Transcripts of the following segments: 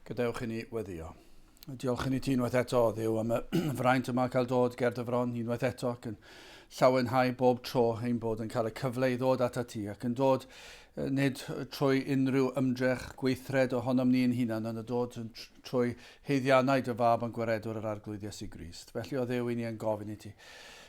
Gadewch i ni weddio. Diolch i ni ti unwaith eto, Dduw, am y fraint yma cael dod ger dy fron unwaith eto ac yn llawenhau bob tro ein bod yn cael y cyfle i ddod at ti ac yn dod nid trwy unrhyw ymdrech gweithred ohonom ni yn hunan, ond y dod trwy heiddiannau dy fab yn gwaredwr yr arglwydd Iesu Grist. Felly o Dduw i ni yn gofyn i ti.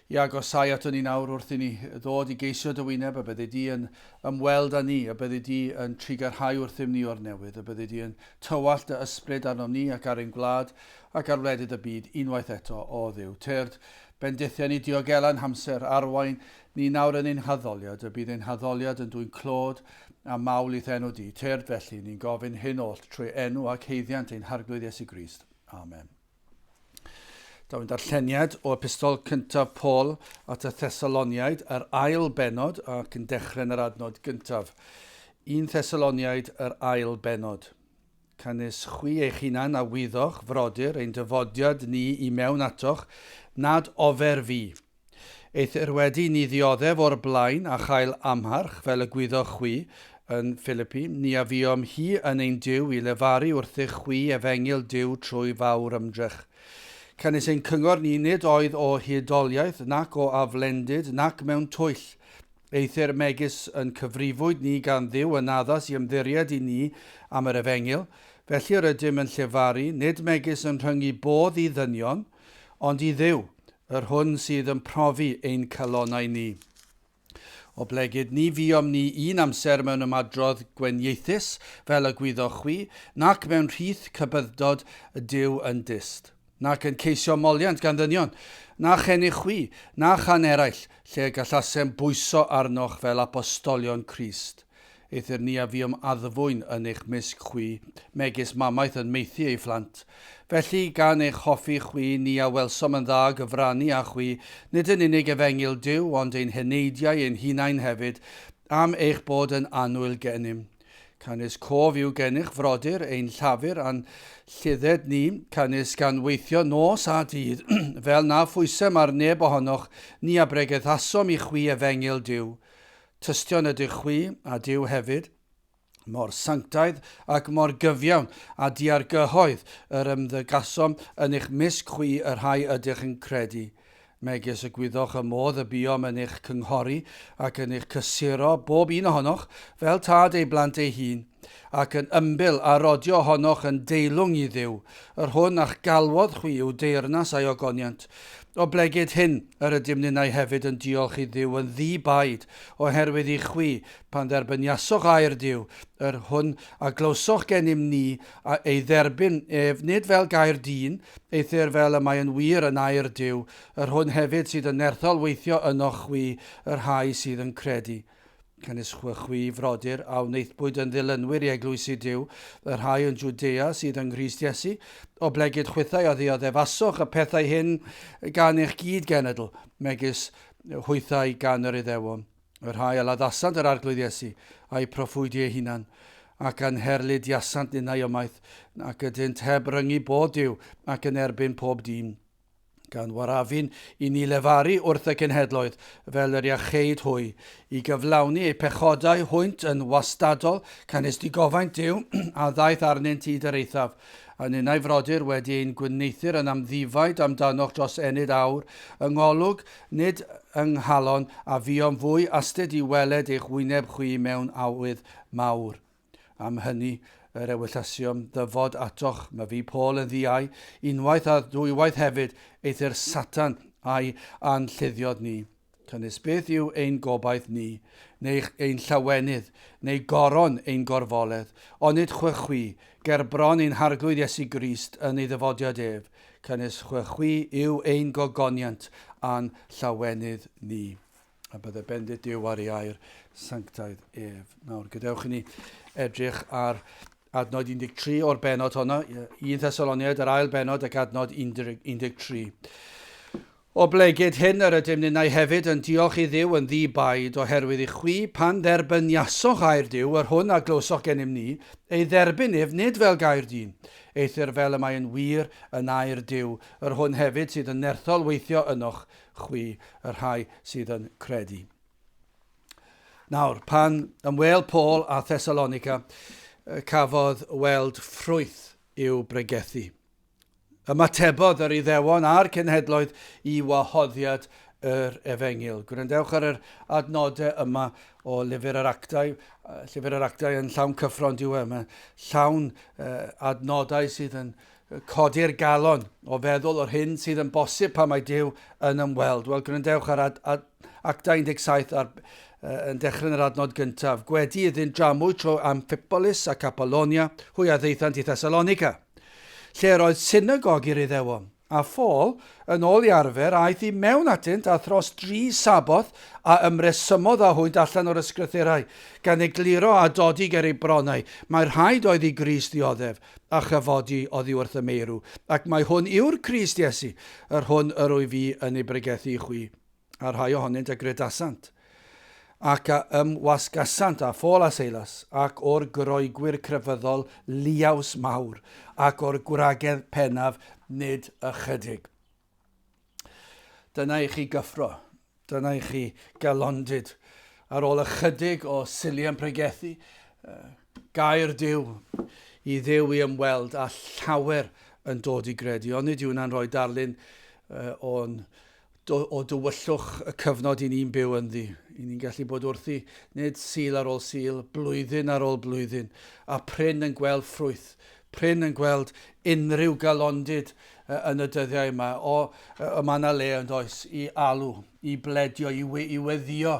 I agosau ato ni nawr wrth i ni ddod i geisio dy wyneb, a bydde di yn ymweld â ni, a bydde di yn trigarhau wrthym ni o'r newydd, a bydde di yn tywallt dy ysbryd arnom ni ac ar ein gwlad ac ar wledydd y byd unwaith eto o Dduw. Tyrd bendithiau ni diogelan hamser arwain ni nawr yn ein haddoliad, a bydd ein haddoliad yn dwy'n clod a mawl i enw di. Tyrd felly ni'n gofyn hyn oll trwy enw ac heiddiant ein harglwydd Iesu Grist. Amen. Dawn darlleniad o epistol cyntaf Paul at y Thesaloniaid, yr ail benod, ac yn dechrau'n yr adnod gyntaf. 1 Thesaloniaid, yr ail benod. Canis chwi eich hunan a wyddoch, frodyr, ein dyfodiad ni i mewn atoch, nad ofer fi. Eithir wedi ni ddioddef o'r blaen a chael amharch fel y gwyddoch chwi yn Philippi, ni a fiom hi yn ein diw i lefaru wrth eich chwi efengil diw trwy fawr ymdrech. Canis ein cyngor ni nid oedd o hydoliaeth, nac o aflendid, nac mewn twyll. Eithir megis yn cyfrifwyd ni gan Dduw yn addas i ymddiried i ni am yr efengil. Felly yr ydym yn llefaru, nid megis yn rhyngu bodd i ddynion, ond i Dduw, yr hwn sydd yn profi ein calonau ni. O blegyd ni fiom ni un amser mewn ymadrodd gwenieithus fel y gwyddoch chwi, nac mewn rhith cybyddod y Duw yn dyst. Nac yn ceisio moliant gan ddynion, na chennych chwi, na chan eraill, lle gallasem bwyso arnoch fel apostolion Crist. Eithir ni a fiom addfwyn yn eich misg chwi, megis mamaeth yn meithi ei phlant. Felly gan eich hoffi chwi, ni a welsom yn dda gyfrannu a chwi, nid yn unig efengil Duw, ond ein heneidiau ein hunain hefyd, am eich bod yn anwyl gennym. Canis cof yw gennych frodyr ein llafur a'n llydded ni, canis gan weithio nos a dydd, fel na phwysem ar neb ohonoch, ni a bregeddasom i chwi efengil Duw. Tystion ydych chwi a Duw hefyd, mor sanctaidd ac mor gyfiawn a diargyhoedd yr ymddygasom yn eich misg chwi yr rhai ydych yn credu. Megis y gwyddoch y modd y biom yn eich cynghori ac yn eich cysuro bob un ohonoch fel tad ei blant ei hun, ac yn ymbil a rodio ohonoch yn deilwng i Dduw, yr hwn a'ch galwodd chwi yw deyrnas a'i ogoniant. O blegyd hyn, yr ydym ninnau hefyd yn diolch i Dduw yn ddi-baid oherwydd i chwi pan dderbyniasoch air Dduw, yr hwn a glywsoch gennym ni a ei dderbyn ef nid fel gair dyn, eithir fel y mae yn wir yn air Dduw, yr hwn hefyd sydd yn nerthol weithio ynoch chwi, yr rhai sydd yn credu. Canis chwi frodyr a wneithbwyd yn ddilynwyr i eglwys i Dduw, yr rhai yn Jwdea sydd yn Grist Iesu, o blegyd chwythau a ddioddefaswch y pethau hyn gan eich gyd genedl, megis hwythau gan yr Iddewon. Yr rhai a laddasant yr arglwydd Iesu a'i proffwydi ei hunan, ac yn herlyd iasant ninnau ymaith, ac ydynt heb ryngu bod Duw ac yn erbyn pob dîm. Gan warafyn i ni lefaru wrth y cenhedloedd fel yr iacheid hwy, i gyflawni eu pechodau hwynt yn wastadol, canis di gofaint Duw a ddaeth arnynt i dy eithaf, a ninnau frodyr wedi ein gwneithir yn amddifaid amdanoch dros enid awr, yng ngolwg nid yng nghalon a fiom fwy astud i weled eich wyneb chwi mewn awydd mawr. Am hynny, yr ewyllasiom ddyfod atoch, mae fi Paul yn ddiau, unwaith a dwywaith hefyd, eithir Satan a'i anllyddiod ni. Cynnes beth yw ein gobaith ni, neu ein llawenydd, neu goron ein gorfoledd, onid chwi, ger bron ein harglwydd Iesu Grist yn ei ddyfodiad ef. Cynnes chwi yw ein gogoniant a'n llawenydd ni. A bydde bendit Duw ar ei air, sanctaidd ef. Nawr, gadewch i ni edrych ar adnod 13 o'r benod honna, 1 Thesaloniaid, yr ail benod ac adnod 13. O blegyd hyn, yr ydym ninnau hefyd yn diolch i Dduw yn ddi-baid oherwydd i chwi pan dderbyniasoch air Duw, yr hwn a glywsoch gennym ni, ei dderbyn ef nid fel gair dyn, eithir fel y mae yn wir yn air Duw, yr hwn hefyd sydd yn nerthol weithio ynoch chwi, yr rhai sydd yn credu. Nawr, pan ymweld Paul a Thessalonica, cafodd weld ffrwyth yw bregethu. Ymatebodd yr Iddewon a'r cenhedloedd i wahoddiad yr Efengil. Gwrandewch ar yr adnodau yma o lyfr yr actau. Llyfr yr actau yn llawn cyffron diwedd. Mae llawn adnodau sydd yn codi'r galon o feddwl o'r hyn sydd yn bosib pan mae Duw yn ymweld. Wel, gwrandewch ar actau 17 yn dechrau'n yr adnod gyntaf. Gwedi iddynt dramwy tro Amphipolis a Capalonia, hwy a ddeithant i Thessalonica, lle roedd synagog i'r Iddewon. A Paul, yn ôl i arfer, aeth i mewn atynt a thros 3 saboth a ymresymodd a hwynt allan o'r ysgrythurau, gan egluro a dodi ger ei bronnau. Mae'r rhaid oedd i Grist ddioddef a chyfodi oddi wrth y meirw, ac mae hwn yw'r Crist Iesu, yr hwn yr wyf fi yn ei bregethu i chwi. A rhai ohonynt y gredasant, ac a ymwasgasant a Paul a Silas, ac o'r groegwyr crefyddol liaws mawr, ac o'r gwragedd pennaf nid ychydig. Dyna i chi gyffro, dyna i chi galondid ar ôl ychydig o siliau'n pregethu, gair Duw i Dduw i ymweld a llawer yn dod i gredu. Ond nid yw'n rhoi darlun o dywyllwch y cyfnod i ni'n byw ynddi. I ni'n gallu bod wrthi nid sil ar ôl sil, blwyddyn ar ôl blwyddyn, a pryn yn gweld ffrwyth, pryn yn gweld unrhyw galondid yn y dyddiau yma. Yma na le yn does i alw, i bledio, i weddio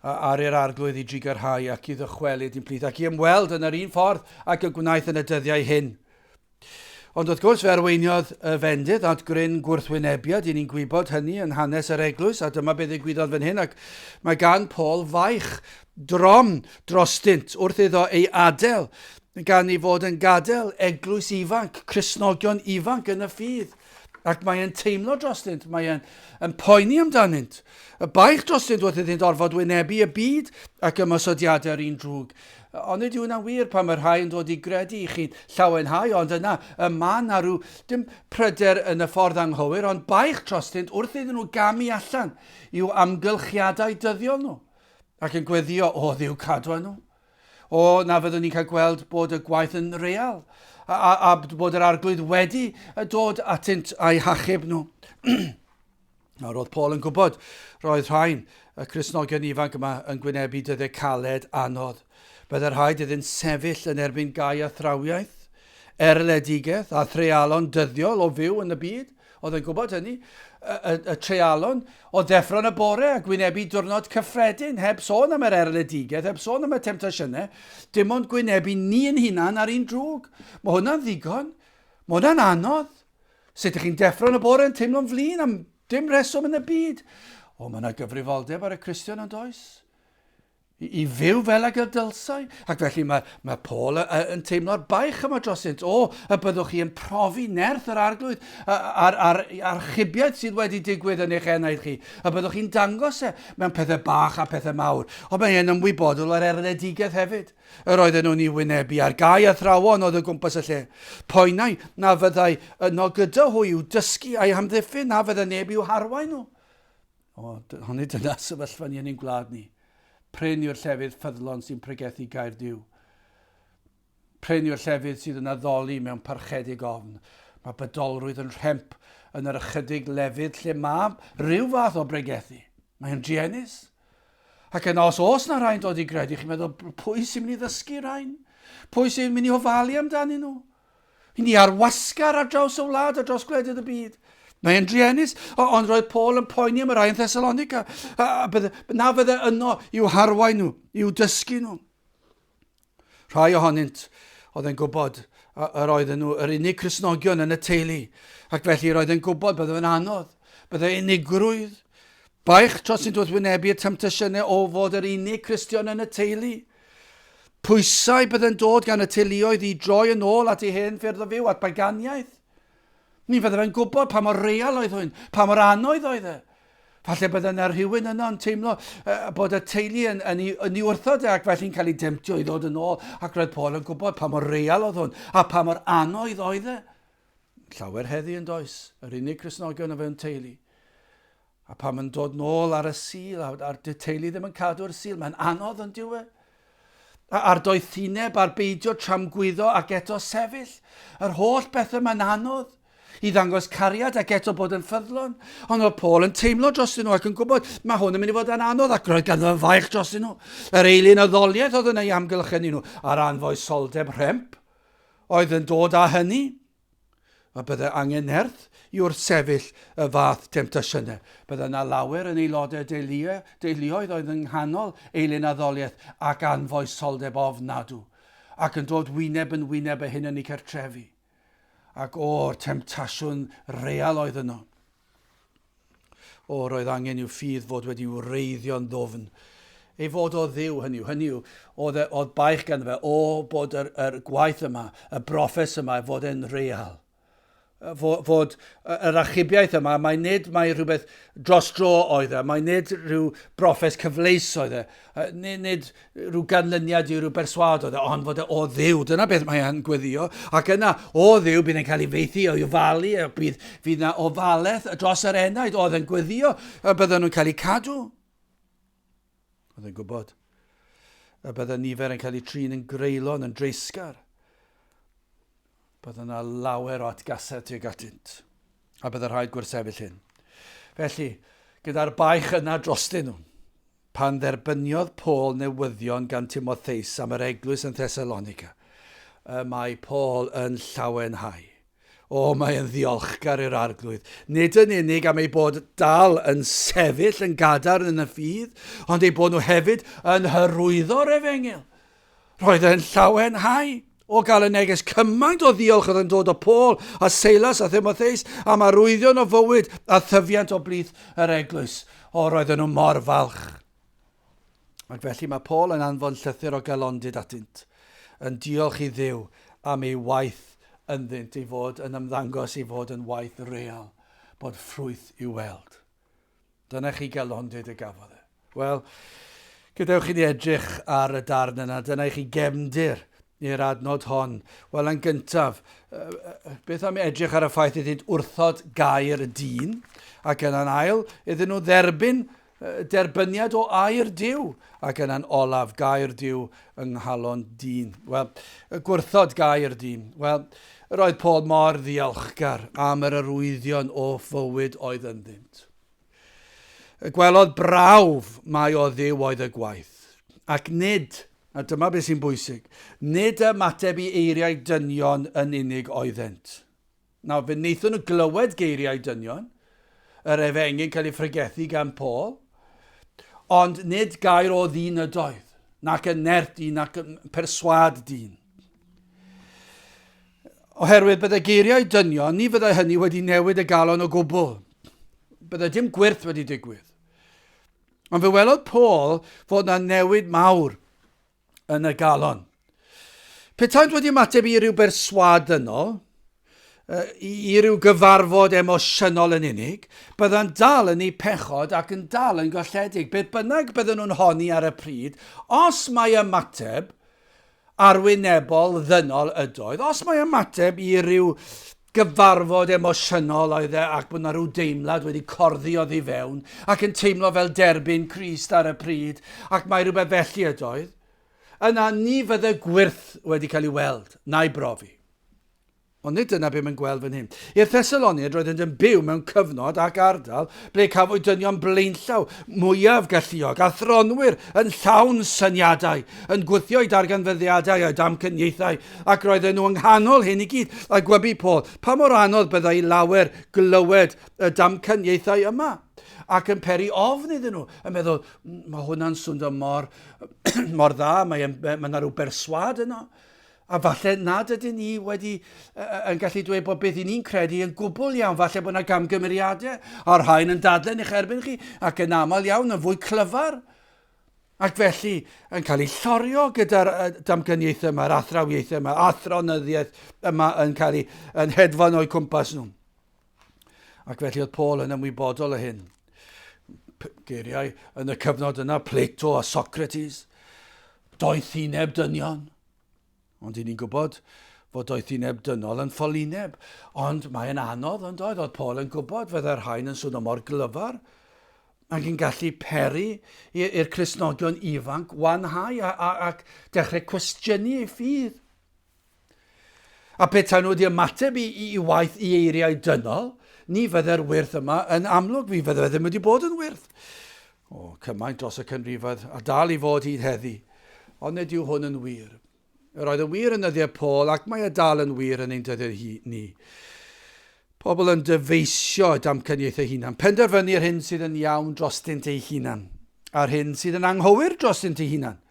ar yr arglwydd i drigarhau ac i ddychwelyd i'n plith, ac i ymweld yn yr un ffordd ac y gwnaeth yn y dyddiau hyn. Ond wrth gwrs fe arweiniodd y fendydd at gryn gwrthwynebiad, i ni'n gwybod hynny yn hanes yr eglwys, a dyma beth ddigwyddodd fan hyn, ac mae gan Paul faich drom drostynt wrth iddo ei adael, gan ei fod yn gadael eglwys ifanc, Cristnogion ifanc yn y ffydd. Ac mae'n teimlo drostynt, mae'n poeni amdanynt. Y baich drostynt wrth iddynt orfod wynebu y byd ac ymosodiadau'r un drwg. Ond nid yw hwnna'n wir pan mae'r rhai yn dod i gredu i chi'n llawenhau, ond yna y man a rhyw dim pryder yn y ffordd anghywir, ond baich drostynt wrth iddyn nhw gamu allan i'w amgylchiadau dyddiol nhw. Ac yn gweddio, o Dduw cadwa nhw. O na fyddwn ni'n cael gweld bod y gwaith yn real. A bod yr arglwydd wedi dod atynt a'i hachub nhw. A roedd Paul yn gwybod, roedd rhain y Cristnogion ifanc yma yn gwynebu dyddiau caled anodd. Byddai'r rhaid iddynt sefyll yn erbyn gau a thrawiaeth, erledigaeth a threalon dyddiol o fyw yn y byd. Oedd yn gwybod hynny, y trealon o ddeffro'n y bore a gwynebu diwrnod cyffredin, heb sôn am yr erledigaeth, heb sôn am y temptasiynau, dim ond gwynebu ni yn hunan ar un drwg. Mae hwnna'n ddigon, mae hwnna'n anodd. Sut ydych chi'n deffro'n y bore yn teimlo'n flin am dim reswm yn y byd? O, mae yna gyfrifoldeb ar y Cristion yn does. I fyw fel ag y dylsau. Ac felly mae Paul yn teimlo'r baich yma drosynt. O, y byddwch chi yn profi nerth yr arglwydd a'r chybiaeth sydd wedi digwydd yn eich enaid chi. Y byddwch chi'n dangos mewn pethau bach a pethau mawr. O, mae'n ymwybodol ar erledigaeth hefyd. Yr oedden nhw'n ei wynebu ar gau a thrawon oedd y gwmpas y lle. Poenau na fyddai yno gyda hwy i'w dysgu a'i hamddiffyn, na fyddai neb i'w harwain nhw. O, honni dyna sefyllfa ni yn ein gwlad ni. Pryn yw'r llefydd ffyddlon sy'n pregethu gair Duw. Pryn yw'r llefydd sydd yn addoli mewn parchedig ofn. Mae bydolrwydd yn rhemp yn yr ychydig lefydd lle mae rhyw fath o bregethu. Mae'n druenus. Ac yna os na rhain dod i gredu, chi'n meddwl, pwy sy'n mynd i ddysgu rhain? Pwy sy'n mynd i ofalu amdanyn nhw? Hyn i arwasgar ar draws y wlad, ar draws gwledydd y byd. Mae'n druenus, ond roedd Paul yn poeni am y rai yn Thessalonica. Na fydde yno i'w harwain nhw, i'w dysgu nhw. Rhai ohonynt oedd yn gwybod yr oedden nhw yr unig Cristnogion yn y teulu. Ac felly roedd yn gwybod bydde fe'n anodd, bydde unigrwydd. Baich tros sy'n dod wynebu y temptasiynau o fod yr unig Cristion yn y teulu. Pwysau bydde'n dod gan y teuluoedd i droi yn ôl at ei hen ffyrdd o fyw, at baganiaeth. Ni fydde fe'n gwybod pa mor real oedd hwn, pa mor anoedd oedd e. Falle bydde yna rhywun yno yn teimlo bod y teulu yn ei wrthod ac felly'n cael ei demtio i ddod yn ôl. Ac roedd Paul yn gwybod pa mor real oedd hwn a pa mor anoedd oedd e. Llawer heddi yn does, yr unig Cristnogion o fewn teulu. A pa mae'n dod nôl ar y sil, a'r teulu ddim yn cadw'r sil, mae'n anodd yn diwedd. a'r doethineb, a'r beidio tramgwyddo ac eto sefyll. Yr holl bethau mae'n anodd i ddangos cariad ac eto bod yn ffyddlon. Ond oedd Paul yn teimlo drostyn nhw ac yn gwybod mae hwn yn mynd i fod yn anodd ac roedd ganddo faich drostyn nhw. Yr eilyn y ddoliaeth oedd yna i amgylchen nhw a'r anfoesoldeb rhemp oedd yn dod â hynny. A bydde angen nerth i wrth sefyll y fath temptasiynau. Bydde yna lawer yn aelodau deuluoedd oedd yng nghanol eilyn addoliaeth ac anfoesoldeb ofnadw, ac yn dod wyneb yn wyneb y hyn yn ei cartrefi. Ac o'r temptasiwn real oedd yno. Roedd angen i'w ffydd fod wedi wreiddio'n ddofn. Ei fod o ddiw hynny yw, oedd baich gan fe, bod yr gwaith yma, y broffes yma, fod e'n real. Fod yr achubiaeth yma, nid mae rhywbeth dros dro oedd e, mae nid rhyw broffes cyfleus oedd e, nid rhyw ganlyniad i rhyw berswad oedd e, ond fod e o ddiw, dyna beth mae e'n gweddio, ac yna o ddiw bydd e'n cael ei feithi o'i ofalu, bydd yna ofalaeth dros yr enaid oedd e'n gweddio, a bydden nhw'n cael ei cadw. Oedd e'n gwybod, a bydden nifer yn cael ei trin yn greulon, yn dreisgar. Bydd yna lawer o atgasau tuag atynt, a bydd rhaid gwrthsefyll hyn. Felly, gyda'r baich yna drostyn nhw, pan dderbyniodd Paul newyddion gan Timotheus am yr eglwys yn Thessalonica, mae Paul yn llawenhau. Mae yn ddiolchgar i'r arglwydd. Nid yn unig am ei bod dal yn sefyll yn gadarn yn y ffydd, ond ei bod nhw hefyd yn hyrwyddo'r Efengyl. Roedd e'n llawenhau o gael y neges cymaint o ddiolch oedd yn dod o Paul a Silas a Timotheus am arwyddion o fywyd a thyfiant o blith yr eglwys. Roedden nhw mor falch. Ac felly mae Paul yn anfon llythyr o galondid atynt, yn diolch i Dduw am ei waith ynddynt i fod yn ymddangos i fod yn waith real, bod ffrwyth i'w weld. Dyna chi galondid y gafodd e. Wel, gadewch chi edrych ar y darn yna, dyna chi gefndir i'r adnod hon. Wel, yn gyntaf, beth am edrych ar y ffaith iddynt wrthod Gair y dyn, ac yn ail, iddyn nhw derbyniad o air Duw, ac yn olaf Gair Duw yng nghalon dyn. Wel, gwrthod Gair dyn. Wel, roedd Paul mor ddiolchgar am yr arwyddion o fywyd oedd ynddynt. Gwelodd brawf mai o Dduw oedd y gwaith, ac nid, a dyma beth sy'n bwysig, nid ymateb i eiriau dynion yn unig oeddent. Nawr, fe wnaethon nhw glywed geiriau dynion, yr Efengyl cael ei ffregethu gan Paul, ond nid gair o ddyn ydoedd, nac yn nerth dyn, nac yn perswad dyn. Oherwydd bydde geiriau dynion, ni fyddai hynny wedi newid y galon o gwbl. Bydde dim gwirth wedi digwydd. Ond fe welodd Paul fod na newid mawr yn y galon. Petaint wedi ymateb i ryw berswad yno, i ryw gyfarfod emosiynol yn unig, bydda'n dal yn ei pechod ac yn dal yn golledig. Beth bynnag bydden nhw'n honni ar y pryd, os mae ymateb arwynebol ddynol ydoedd, os mae ymateb i ryw gyfarfod emosiynol oedd e ac bod yna rhyw deimlad wedi corddi oddi fewn ac yn teimlo fel derbyn Crist ar y pryd ac mae rhywbeth felly ydoedd, yna ni fydde gwirth wedi cael ei weld, na'i brofi. Ond nid dyna beth mae'n gweld fan hyn. I'r Thesaloniaid roedd yn byw mewn cyfnod ac ardal ble cafwyd dynion blaenllaw, mwyaf galluog, a thronwyr yn llawn syniadau, yn gwythio i darganfyddiadau a damcyniaethau, ac roedden nhw yng nghanol hyn i gyd. A gwybi Paul, pa mor anodd byddai lawer glywed y damcyniaethau yma? Ac yn peri ofn iddyn nhw, yn meddwl, mae hwnna'n swndo mor dda, mae yna rhyw berswad yno. A falle nad ydyn ni wedi yn gallu dweud bod beth i ni'n credu yn gwbl iawn, falle bod yna gamgymeriadau, a'r rhain yn dadlen i'ch erbyn chi, ac yn aml iawn yn fwy clyfar. Ac felly yn cael ei llorio gyda'r damgyniaethau yma, yr athrawiaethau yma, athronyddiaeth yma yn cael ei hedfan o'i cwmpas nhw. Ac felly oedd Paul yn ymwybodol o hyn. Geiriau yn y cyfnod yna, Plato a Socrates, doethineb dynion. Ond i ni'n gwybod fod doethineb dynol yn ffolineb. Ond mae'n anodd, ond oedd Paul yn gwybod fydda'r rhain yn swnio mor glyfar. ac yn gallu peri i'r Cristnogion ifanc wanhau ac dechrau cwestiynu ei ffydd. A beth nhw wedi ymateb i waith i eiriau dynol, ni fydde'r wyrth yma yn amlwg, fi fydde ddim wedi bod yn wyrth. Cymaint dros y canrifoedd, a dal i fod hyd heddi, ond nid yw hwn yn wir. Roedd yn wir yn yddiau Paul, ac mae dal yn wir yn ein dyddiau ni. Pobl yn dyfeisio damcaniaethau hunan, penderfynu'r hyn sydd yn iawn drostynt ei hunan, a'r hyn sydd yn anghywir drostynt ei hunan.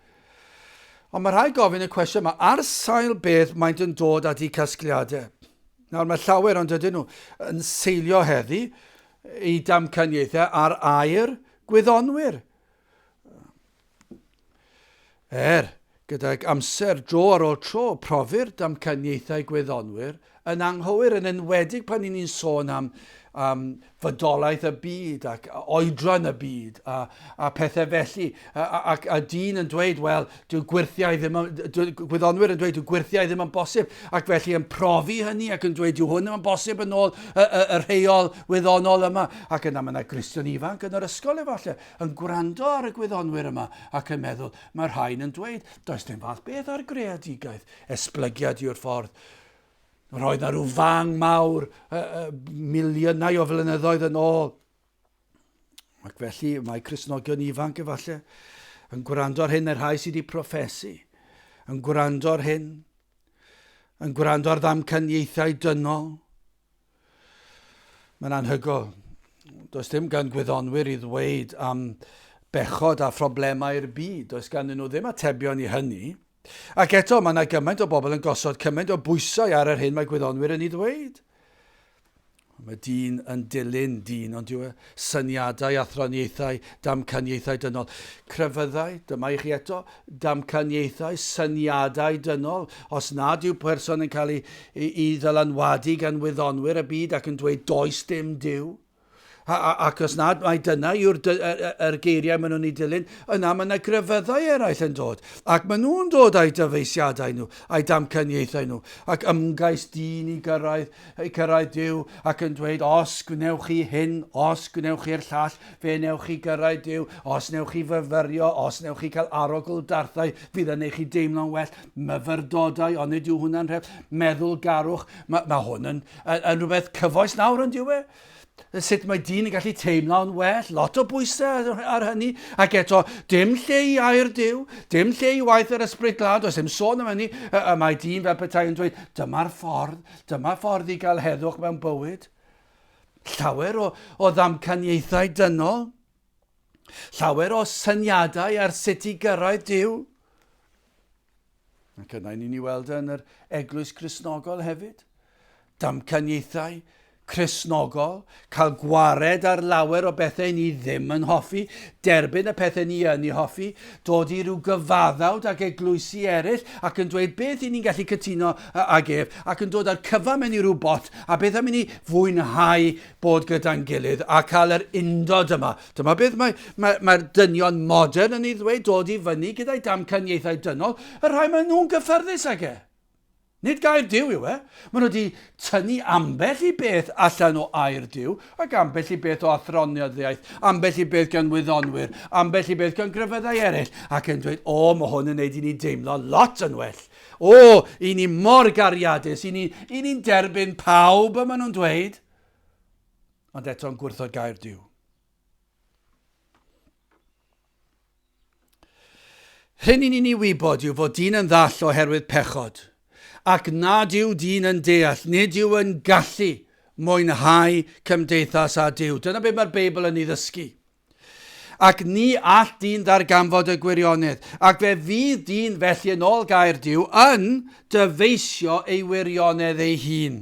Ond mae rhai gofyn y cwestiwn yma, ar sail beth maent yn dod at eu casgliadau. Nawr mae llawer ond ydyn nhw yn seilio heddi i damcaniaethau ar air gwyddonwyr. Gydag amser dro ar ôl tro profir damcaniaethau gwyddonwyr yn anghywir, yn enwedig pan ni'n sôn am fodolaeth y byd ac oedran y byd a pethau felly. A dyn yn dweud, wel, gwyddonwyr yn dweud, dyw gwirthiau ddim yn bosib, ac felly yn profi hynny ac yn dweud, dyw hwn ddim yn bosib yn ôl y rheol wyddonol yma. Ac yna mae yna Gristion ifanc yn yr ysgol efallai, yn gwrando ar y gwyddonwyr yma ac yn meddwl, mae'r rhain yn dweud, does dim fath beth ar greadigaeth, esblygiad yw'r ffordd. Roedd yna rhyw fang mawr miliynau o flynyddoedd yn ôl. Ac felly mae Cristnogion ifanc efallai yn gwrando ar hyn, yr rhai sydd wedi proffesu, yn gwrando ar hyn, yn gwrando ar ddamcaniaethau dynol. Mae'n anhygol. Does dim gan gwyddonwyr i ddweud am bechod a phroblemau'r byd. Does gan nhw ddim atebion i hynny. Ac eto, mae yna gymaint o bobl yn gosod cymaint o bwysau ar yr hyn mae gwyddonwyr yn ei ddweud. Mae dyn yn dilyn dyn, ond yw syniadau, athroniaethau, damcaniaethau dynol. Crefyddau, dyma i chi eto, damcaniaethau, syniadau dynol. Os nad yw person yn cael ei ddylanwadu gan wyddonwyr y byd ac yn dweud does dim Duw, ac os nad mae dyna yw'r geiriau maen nhw'n ei dilyn, yna mae yna grefyddau eraill yn dod. Ac maen nhw'n dod â'i dyfeisiadau nhw, â'i damcaniaethau nhw, ac ymgais dyn i cyrraedd Duw, ac yn dweud, os gwnewch chi hyn, os gwnewch chi'r llall, fe newch chi gyrraedd Duw, os newch chi fyfyrio, os newch chi cael arogl darthau, fydd yn eich chi deimlo'n well, myfyrdodau, ond nid yw hwnna'n rhef, meddwl garwch, mae hwn yn rhywbeth cyfoes nawr yn diwe. Sut mae dyn yn gallu teimlo'n well, lot o bwysau ar hynny, ac eto, dim lle i air Duw, dim lle i waith yr ysbryd glân, does dim sôn am hynny, mae dyn fel petai yn dweud, dyma'r ffordd i gael heddwch mewn bywyd. Llawer o ddamcaniaethau dynol, llawer o syniadau ar sut i gyrraedd Duw. Ac yna ni'n ei weld yn yr eglwys Cristnogol hefyd. Damcaniaethau Cristnogol, cael gwared ar lawer o bethau ni ddim yn hoffi, derbyn y pethau ni yn ei hoffi, dod i ryw gyfaddawd ac eglwysi eraill ac yn dweud beth i ni'n gallu cytuno ag ef, ac yn dod ar cyfan mewn i ryw bot, a beth am i ni fwynhau bod gyda'n gilydd a cael yr undod yma. Dyma beth mae'r dynion modern yn ei ddweud, dod i fyny gyda'i damcaniaethau dynol, y rhai maen nhw'n gyffyrddus ag e. Nid gair Duw yw e. Maen nhw wedi tynnu ambell i beth allan o air Duw, ac ambell i beth o athroniaddiaeth, ambell i beth gan wyddonwyr, ambell i beth gan grefyddau eraill, ac yn dweud, mae hwn yn neud i ni deimlo lot yn well. I ni mor gariadus, i ni'n derbyn pawb yma nhw'n dweud, ond eto'n gwrthod gair Duw. Rhyn i ni'n ei wybod yw fod dyn yn ddall oherwydd pechod, ac nad yw dyn yn deall, nid yw yn gallu mwynhau cymdeithas a Duw. Dyna beth mae'r Beibl yn ei ddysgu. Ac ni all dyn ddarganfod y gwirionedd, ac fe fydd dyn felly yn ôl gair Duw yn dyfeisio ei wirionedd ei hun.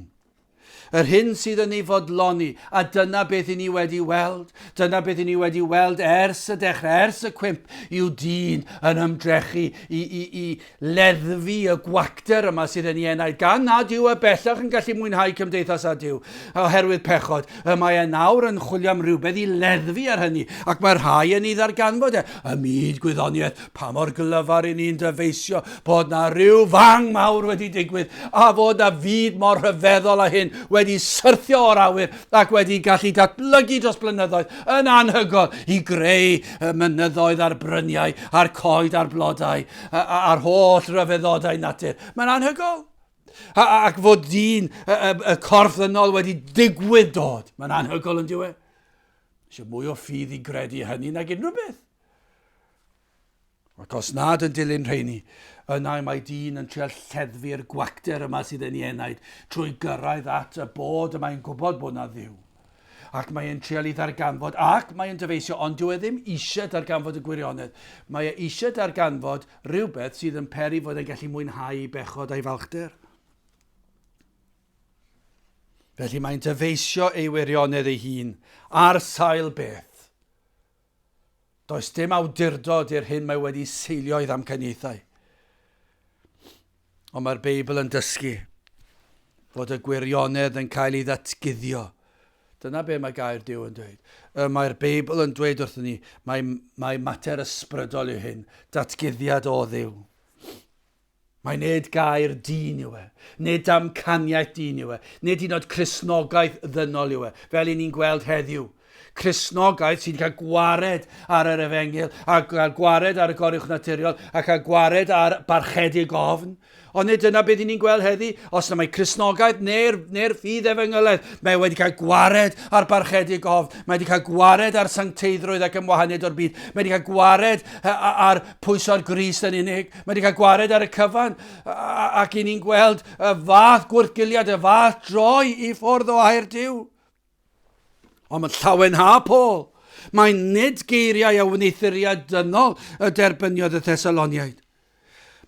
Yr hyn sydd yn ei fodloni, a dyna beth i ni wedi weld. Dyna beth i ni wedi weld ers y dechrau, ers y cwymp, yw dyn yn ymdrechu i leddfu y gwacter yma sydd yn ei enaid. Gan nad yw y bellach yn gallu mwynhau cymdeithas a Duw, oherwydd pechod. Mae e nawr yn chwilio am rhywbeth i leddfu ar hynny, ac mae'r rhai yn ei ddarganfod e. Y myd gwyddoniaeth, pa mor glyfar i ni'n dyfeisio bod na ryw fang mawr wedi digwydd, a fod na fyd mor rhyfeddol a hyn wedi syrthio o'r awyr ac wedi gallu datblygu dros blynyddoedd yn anhygol i greu mynyddoedd a'r bryniau, a'r coed a'r blodau, a'r holl ryfeddodau natur. Mae'n anhygol. Ac fod dyn y corff ddynol wedi digwydd dod. Mae'n anhygol yn diwedd. Eisiau mwy o ffydd i gredu hynny nag unrhyw beth. Ac os nad yn dilyn rheini, yna mae dyn yn treul lleddfu'r gwacter yma sydd yn ei enaid trwy gyrraedd at y bod y mae'n gwybod bod na ddiw. Ac mae'n treul i ddarganfod, ac mae'n dyfeisio, ond dyw e ddim eisiau darganfod y gwirionedd. Mae e eisiau darganfod rhywbeth sydd yn peri fod e'n gallu mwynhau i bechod a'i falchder. Felly mae'n dyfeisio ei wirionedd ei hun ar sail beth. Does dim awdurdod i'r hyn mae wedi seilio i ddamcaniaethau. Ond mae'r Beibl yn dysgu fod y gwirionedd yn cael ei ddatguddio. Dyna be mae gair Duw yn dweud. Mae'r Beibl yn dweud wrthyn ni, mae mater ysbrydol yw hyn, datguddiad o Dduw. Mae nid gair dyn yw e, nid damcaniaeth dyn yw e, nid un oed Cristnogaeth ddynol yw e, fel i ni'n gweld heddiw. Cristnogaeth sy'n cael gwared ar yr Efengil, a cael gwared ar y goruwch naturiol, a cael gwared ar barchedig ofn. Ond nid yna beth ni'n gweld heddi, os na mae Cristnogaeth neu'r ffydd Efengylaidd, mae wedi cael gwared ar barchedig ofn, mae wedi cael gwared ar sancteiddrwydd ac ymwahaniad o'r byd, mae wedi cael gwared ar pwyso'r Grist yn unig, mae wedi cael gwared ar y cyfan, ac i ni'n gweld y fath gwrthgiliad, y fath droi i ffwrdd o air Duw. Ond mae'n llawenhau Paul. Mae'n nid geiriau a wneithuriad dynol y derbyniodd y Thesaloniaid.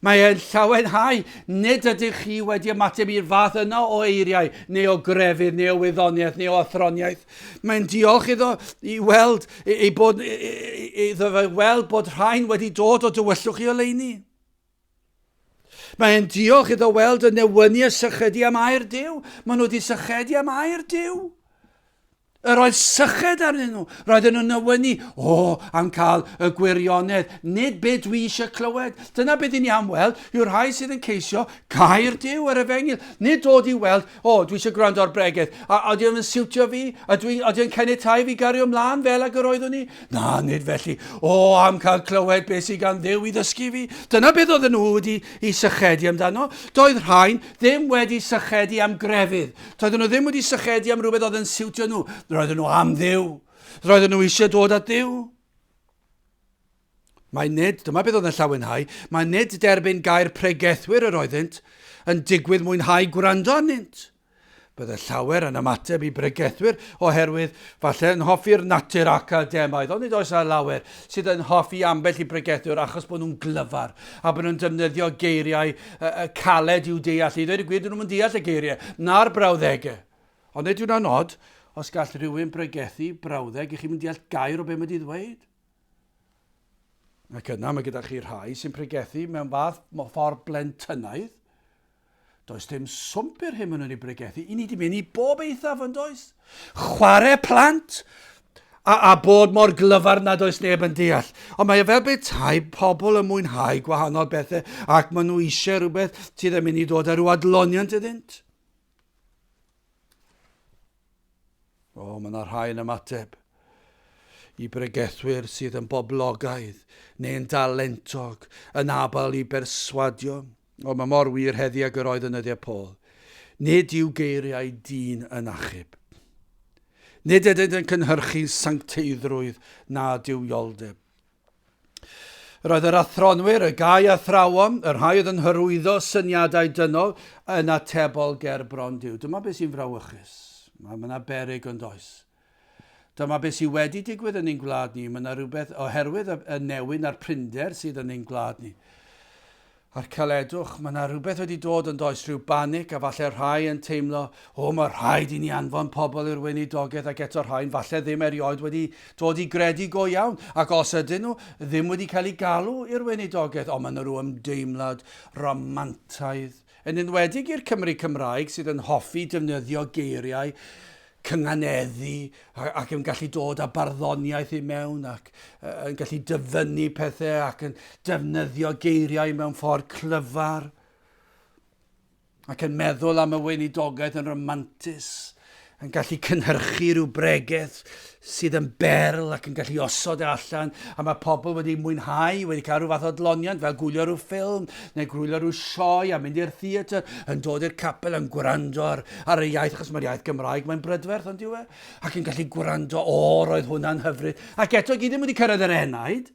Mae'n llawenhau nid ydych chi wedi ymateb i'r fath yna o eiriau, neu o grefydd, neu o wyddoniaeth, neu o athroniaeth. Mae'n diolch iddo i weld, iddo fe weld bod rhain wedi dod o dywyllwch i oleuni. Mae'n diolch iddo weld y newyniau sychedu am air Duw. Maen nhw wedi sychedu am air Duw. Yr oedd syched arnyn nhw. Roedden nhw'n newynu, am cael y gwirionedd, nid beth dwi eisiau clywed. Dyna beth i ni am weld, yw'r rhai sydd yn ceisio gair Duw ar Efengil. Nid dod i weld, dwi eisiau gwrando ar bregeth, a di yn siwtio fi, a di yn caniatáu fi gario ymlaen fel ag yr oeddwn ni. Na, nid felly, am cael clywed beth sydd gan Dduw i ddysgu fi. Dyna beth oedden nhw wedi i sychedu amdano. Doedd rhain ddim wedi sychedu am grefydd. Doedden nhw ddim wedi sychedu am rhywbeth oedd yn siwtio nhw. Roedden nhw am Dduw. Roedden nhw eisiau dod at Dduw. Dyma beth oedd yn llawenhau, mae nid derbyn gair pregethwyr yr oeddynt yn digwydd mwynhau gwrando arnynt. Bydde llawer yn ymateb i bregethwyr oherwydd falle yn hoffi'r natur academaidd, ond nid oes na lawer sydd yn hoffi ambell i bregethwyr achos bod nhw'n glyfar a bod nhw'n defnyddio geiriau caled i'w deall. I ddweud y gwir, dyn nhw'n deall y geiriau, na'r brawddegau. Ond nid yw'n anod, os gall rhywun bregethu brawddeg, i chi'n mynd deall gair o beth mae wedi ddweud. Ac yna mae gyda chi rhai sy'n pregethu mewn ffordd blentynaidd. Does dim swmp i'r hyn maen nhw'n ei bregethu. I ni di mynd i bob eithaf yn does. Chwarae plant a bod mor glyfar nad oes neb yn deall. Ond mae fel betai pobl yn mwynhau gwahanol bethau ac maen nhw eisiau rhywbeth sydd yn mynd i dod ar ryw adloniant iddynt. Mae yna rhai yn ymateb i bregethwyr sydd yn boblogaidd neu'n dalentog, yn abal i berswadio. Mae mor wir heddi ag yr oedd yn ydych Paul. Nid yw geiriau dyn yn achub. Nid ydyn yn cynhyrchu sancteiddrwydd na dywioldeb. Roedd yr athronwyr, y gai athrawon, yr rhai oedd yn hyrwyddo syniadau dynol yn atebol ger bron Duw. Dyma beth sy'n frawychus. Mae yna beryg yn does. Dyma beth sydd wedi digwydd yn ein gwlad ni. Mae yna rhywbeth oherwydd y newyn a'r prinder sydd yn ein gwlad ni. A'r caledwch, mae yna rhywbeth wedi dod yn does, rhyw banic, a falle rhai yn teimlo, mae rhaid i ni anfon pobl i'r weinidogaeth, ac eto rhain falle ddim erioed wedi dod i gredu go iawn. Ac os ydyn nhw ddim wedi cael ei galw i'r weinidogaeth, ond mae yna rhyw ymdeimlad romantaidd. Yn enwedig i'r Cymru Cymraeg sydd yn hoffi defnyddio geiriau cynganeddu ac yn gallu dod â barddoniaeth i mewn ac yn gallu dyfynnu pethau ac yn defnyddio geiriau mewn ffordd clyfar. ac yn meddwl am y weinidogaeth yn romantis, yn gallu cynhyrchu rhyw bregaeth sydd yn berl ac yn gallu osod e allan, a mae pobl wedi mwynhau, wedi cael rhyw fath o dloniant fel gwylio rhyw ffilm neu gwylio rhyw sioe a mynd i'r theatr, yn dod i'r capel yn gwrando ar y iaith, achos mae'r iaith Gymraeg, mae'n brydferth, ond yw e, ac yn gallu gwrando, roedd hwnna'n hyfryd. Ac eto, gyd ddim wedi cyrraedd yr enaid.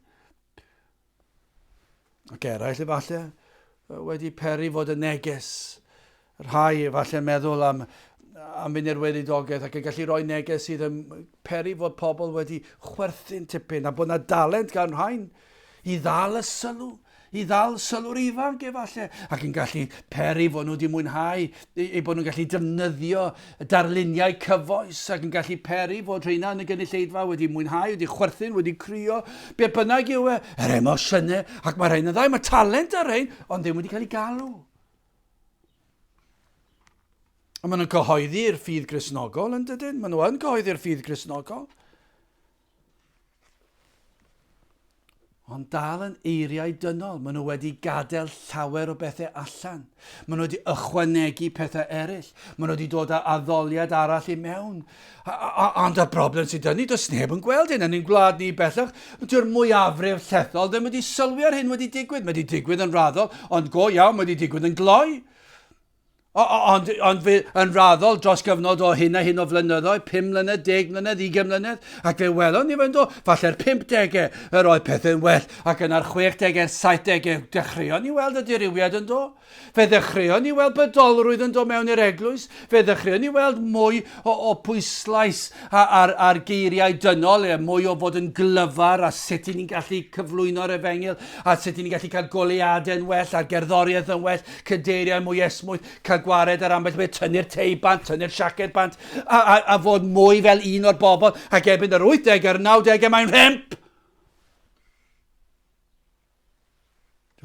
Ac eraill efallai wedi peri fod y neges. Rhai efallai meddwl am mynd i'r weinidogaeth ac yn gallu rhoi neges sydd yn peri fod pobl wedi chwerthu'n tipyn a bod yna dalent gan rhain i ddal y sylw, i ddal sylw'r ifanc efallai, ac yn gallu peri fod nhw wedi mwynhau, i bod nhw'n gallu defnyddio darluniau cyfoes ac yn gallu peri fod rheina yn y gynulleidfa wedi mwynhau, wedi chwerthu'n, wedi crio, be bynnag yw yr emosiynau, ac mae rhain yn ddau, mae talent ar rhain, ond ddim wedi cael ei galw. A maen nhw'n cyhoeddi'r ffydd Gristnogol yn dydyn? Maen nhw yn cyhoeddi'r ffydd Gristnogol. Ond dal yn eiriau dynol. Maen nhw wedi gadael llawer o bethau allan. Maen nhw wedi ychwanegu pethau eraill. Maen nhw wedi dod â addoliad arall i mewn. Ond y broblem sydd dyn ni, does neb yn gweld hyn. Yn ein gwlad ni bellach, dyw'r mwyafrif llethol ddim wedi sylwi ar hyn wedi digwydd. Mae wedi digwydd yn raddol, ond go iawn, mae wedi digwydd yn gloi. Ond yn raddol dros gyfnod o hyn a hyn o flynyddoedd, 5 mlynedd, 10 mlynedd, 20 mlynedd, ac fe welon ni fynd falle'r 50au yr oedd pethau'n well, ac yna'r 60au, 70au dechreuon ni weld y dirywiad yn do. Fe ddechreuon ni weld bydolrwydd yn dod mewn i'r eglwys, fe ddechreuon ni weld mwy o pwyslais ar geiriau dynol, mwy o fod yn glyfar a sut ni'n gallu cyflwyno'r efengil, a sut ni'n gallu cael goleadau'n well, a gerddoriaeth yn well, cadeiriau mwy esmwyth, cael gwared ar ambell beth, tynnu'r tei bant, tynnu'r siaced bant, a fod mwy fel un o'r bobl, ac ebyn yr 80au, yr 90au, mae'n rhemp.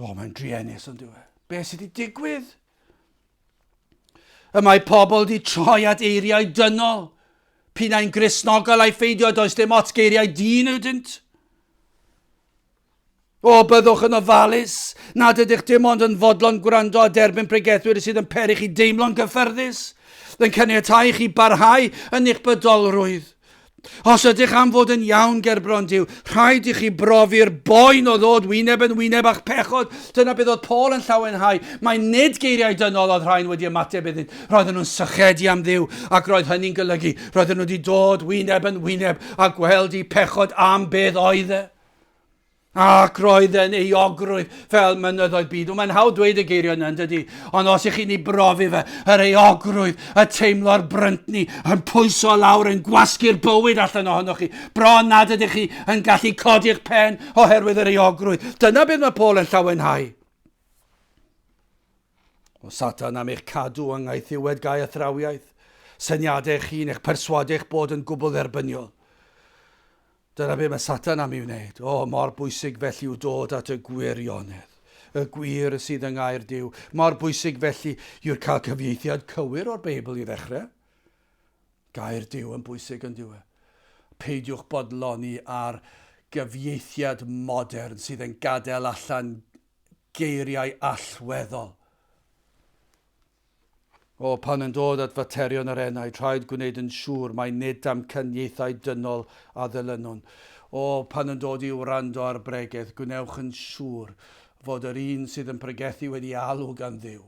Mae'n driennus ond yw e. Be sydd wedi digwydd? Y mae pobl wedi troi at eiriau dynol. P'un Gristnogol a'i pheidio, does dim ots geiriau dyn ydent. Byddwch yn ofalus, nad ydych dim ond yn fodlon gwrando a derbyn pregethwyr sydd yn peri chi deimlo'n gyffyrddus, yn caniatáu chi barhau yn eich bydolrwydd. Os ydych am fod yn iawn gerbron Duw, rhaid i chi brofi'r boen o ddod wyneb yn wyneb a'ch pechod. Dyna beth oedd Paul yn llawenhau. Mae nid geiriau dynol oedd rhain wedi ymateb iddyn. Roedden nhw'n sychedu am Dduw, ac roedd hynny'n golygu. Roedden nhw wedi dod wyneb yn wyneb a gweld eu pechod am beth oedd e. Ac roedd yn euogrwydd fel mynyddoedd byd. Mae'n hawdd dweud y geiriau yna, dydy. Ond os ych chi'n ei brofi fe, yr euogrwydd, y teimlo'r bryntni, yn pwyso lawr, yn gwasgu'r bywyd allan ohonoch chi. Bron nad ydych chi yn gallu codi'ch pen oherwydd yr euogrwydd. Dyna beth mae Paul yn llawenhau. O Satan am eich cadw yng ngaethiwed gael athrawiaeth, syniadau chi'n eich perswadu eich bod yn gwbl dderbyniol. Dyna beth mae Satan am i'w wneud. Mor bwysig felly i'w dod at y gwirionedd. Y gwir sydd yng ngair Duw. Mor bwysig felly i'w cael cyfieithiad cywir o'r Beibl i ddechrau. Gair Duw yn bwysig yn diwedd. Peidiwch bodloni ar gyfieithiad modern sydd yn gadael allan geiriau allweddol. Pan yn dod at faterion yr enaid, rhaid gwneud yn siŵr mae nid am cyniaethau dynol a ddylynwn. Pan yn dod i wrando ar bregaeth, gwnewch yn siŵr fod yr un sydd yn pregethu wedi alw gan Dduw,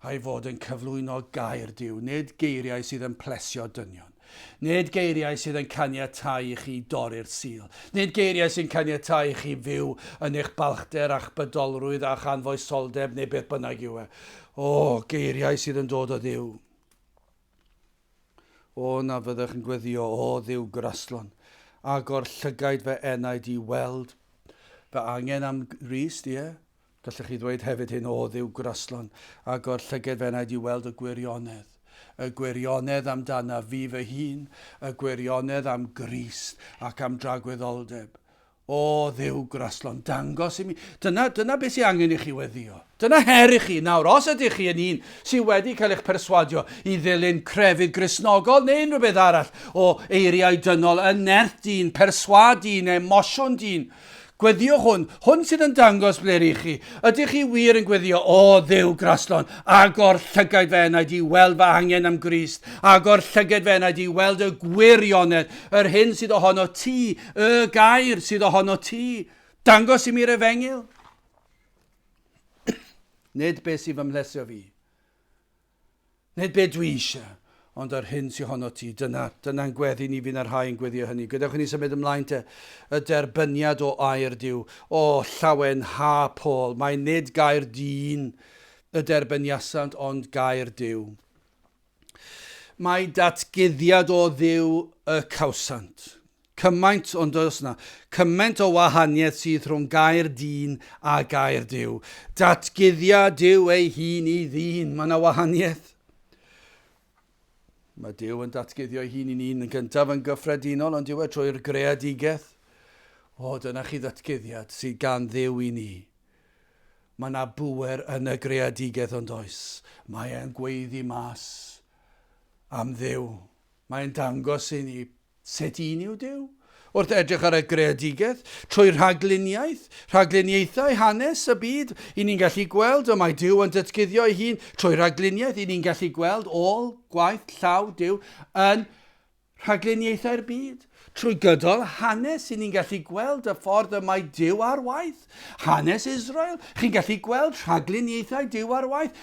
a'i fod yn cyflwyno gair Duw, nid geiriau sydd yn plesio dynion. Nid geiriau sydd yn caniatáu i chi dorri'r sul. Nid geiriau sy'n caniatáu i chi fyw yn eich balchder a'ch bydolrwydd a'ch anfoesoldeb neu beth bynnag yw e. Geiriau sydd yn dod o Dduw. Na fyddwch yn gweddio, Dduw graslon, agor llygaid fe enaid i weld. Fe angen am Grist, Gallech chi ddweud hefyd hyn, Dduw graslon, agor llygaid fe enaid i weld y gwirionedd. Y gwirionedd amdana fi fy hun, y gwirionedd am Grist ac am dragwyddoldeb. Dduw graslon, dangos i mi. Dyna beth sy'n angen i chi weddio. Dyna her i chi. Nawr, os ydych chi yn un sydd wedi cael eich perswadio i ddilyn crefydd Gristnogol neu unrhyw beth arall o eiriau dynol, y nerth dyn, perswad dyn, emosiwn dyn, Gweddio hwn sydd yn dangos ble i chi. Ydych chi wir yn gweddio, o Dduw graslon, agor llygaid fe na di weld fy angen am Grist, agor llygaid fe na di weld y gwirionedd, yr hyn sydd ohono ti, y gair sydd ohono ti. Dangos i mi'r efengil. Nid beth sydd fy mhlesio fi. Nid beth dwi eisiau, ond yr hyn sydd ohono ti. Dyna'n gweddi ni fi'n arhau yn gweddio hynny. Gydewch ni symud ymlaen te y derbyniad o air Duw. O llawen ha Paul. Mae nid gair dyn y derbyniasant, ond gair Duw. Mae datguddiad o Dduw y cawsant. Cymaint, ond oes na, cymaint o wahaniaeth sydd rhwng gair dyn a gair Duw. Datguddiad Duw ei hun i ddyn. Mae yna wahaniaeth. Mae Duw yn datguddio ei hun i ni yn gyntaf yn gyffredinol, ond Duw trwy'r greadigaeth. O, dyna chi ddatguddiad sydd gan Dduw i ni. Mae yna bŵer yn y greadigaeth ond oes. Mae e'n gweiddi mas am Dduw. Mae'n dangos i ni sut i ni yw Duw. Wrth edrych ar y greadigaeth, trwy'r rhagluniaethau hanes y byd, i ni'n gallu gweld o mae Duw yn datguddio ei hun. Trwy'r rhagluniaeth, i ni'n gallu gweld ôl, gwaith, llaw Duw yn rhagluniaethau'r byd. Trwy gydol hanes, i ni'n gallu gweld y ffordd y mae Duw ar waith. Hanes Israel, chi'n gallu gweld rhagluniaethau Duw ar waith.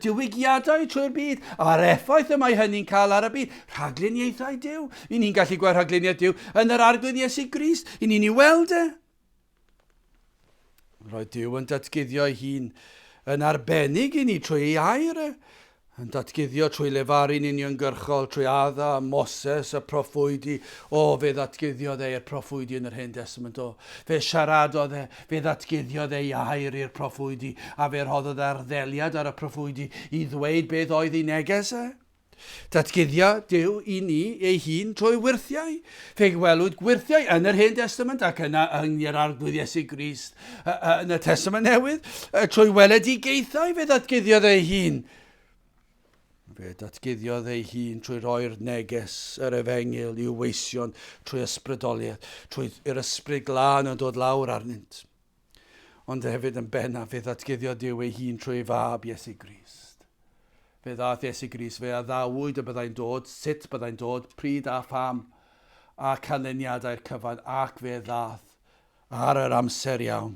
Diwygiadau trwy'r byd, a'r effaith y mae hynny'n cael ar y byd. Rhagluniaethau Duw. I ni'n gallu gweld rhagluniaeth Duw yn yr arglwydd Iesu Grist. I ni'n ei weld e. Roedd Duw yn datguddio ei hun yn arbennig i ni trwy ei air e. Yn datguddio trwy lefaru'n uniongyrchol, trwy adda, Moses, y proffwydi. O, fe ddatguddiodd e'r proffwydi yn yr Hen Testament o. Fe siaradodd e, fe ddatguddiodd ei air i'r proffwydi, a fe rhoddodd arddeliad ar y proffwydi i ddweud beth oedd ei neges e. Datguddio Duw i ni ei hun trwy wirthiau. Fe gwelwyd gwirthiau yn yr Hen Testament ac yna yn yr arglwydd Iesu Grist yn y Testament Newydd. Trwy weledigaethau fe ddatguddiodd ei hun. Fe datguddiodd ei hun trwy roi'r neges, yr efengil i'w weision, trwy ysbrydoliaeth, trwy'r ysbryd glân yn dod lawr arnynt. Ond hefyd yn benna, fe datguddio Duw ei hun trwy fab Iesu Grist. Fe ddath Iesu Grist, fe addawyd y byddai'n dod, sut byddai'n dod, pryd a pham, a canlyniadau'r cyfan, ac fe ddath ar yr amser iawn.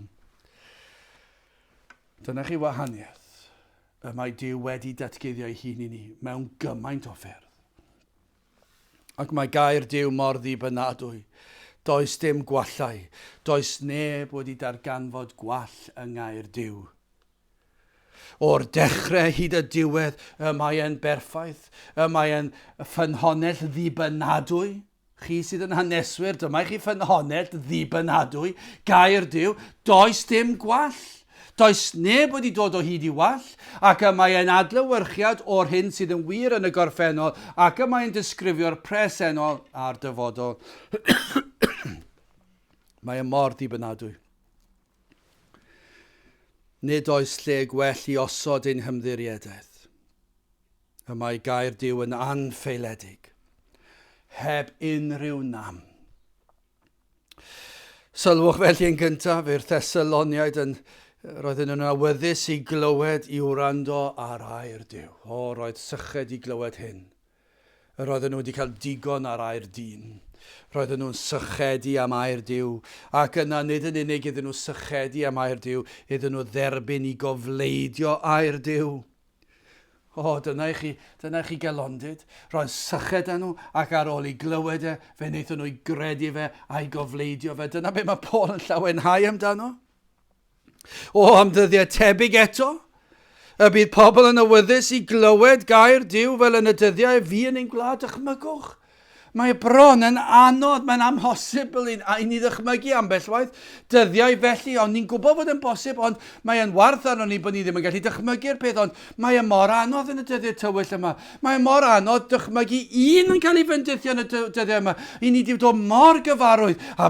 Dyna chi wahaniaeth. Y mae Duw wedi datguddio ei hun i ni mewn gymaint o ffyrdd. Ac mae gair Duw mor ddibynadwy. Does dim gwallau. Does neb wedi darganfod gwall yng ngair Duw. O'r dechrau hyd y diwedd, y mae e'n berffaith, y mae e'n ffynhonnell ddibynadwy. Chi sydd yn haneswyr, dyma chi ffynhonnell ddibynadwy. Gair Duw, does dim gwall. Does neb wedi dod o hyd i wall, ac y mae e'n adlewyrchiad o'r hyn sydd yn wir yn y gorffennol, ac y mae e'n disgrifio'r presennol a'r dyfodol. Mae e'n mor ddibynadwy. Nid oes lle gwell i osod ein hymddiriadaeth. Y mae gair Duw yn anffeiledig, heb unrhyw nam. Sylwch felly yn gyntaf i'r Thesaloniaid roedden nhw'n awyddus i glywed i wrando ar air Duw. O, roedd syched i glywed hyn. Roedden nhw wedi cael digon ar air dyn. Roedden nhw'n sychedu am air Duw. Ac yna nid yn unig iddyn nhw sychedu am air Duw, iddyn nhw dderbyn i gofleidio air Duw. O, dyna i chi gelondyd. Roedd syched â nhw ac ar ôl i glywed e, fe wnaethon nhw i gredu fe a'i gofleidio fe. Dyna be mae Paul yn llawenhau amdano. O, am ddyddiau tebyg eto, y bydd pobl yn awyddus i glywed gair Duw fel yn y dyddiau fi yn ein gwlad. Dychmygwch. Mae bron yn anodd, mae'n amhosibl i ni ddychmygu ambell waith dyddiau felly, ond ni'n gwybod bod yn bosib, ond mae e'n warth arno ni bod ni ddim yn gallu dychmygu'r peth, ond mae e'n mor anodd yn y dyddiau tywyll yma. Mae e'n mor anodd dychmygu un yn cael ei fendithio yn y dyddiau yma. I ni wedi dod mor gyfarwydd, a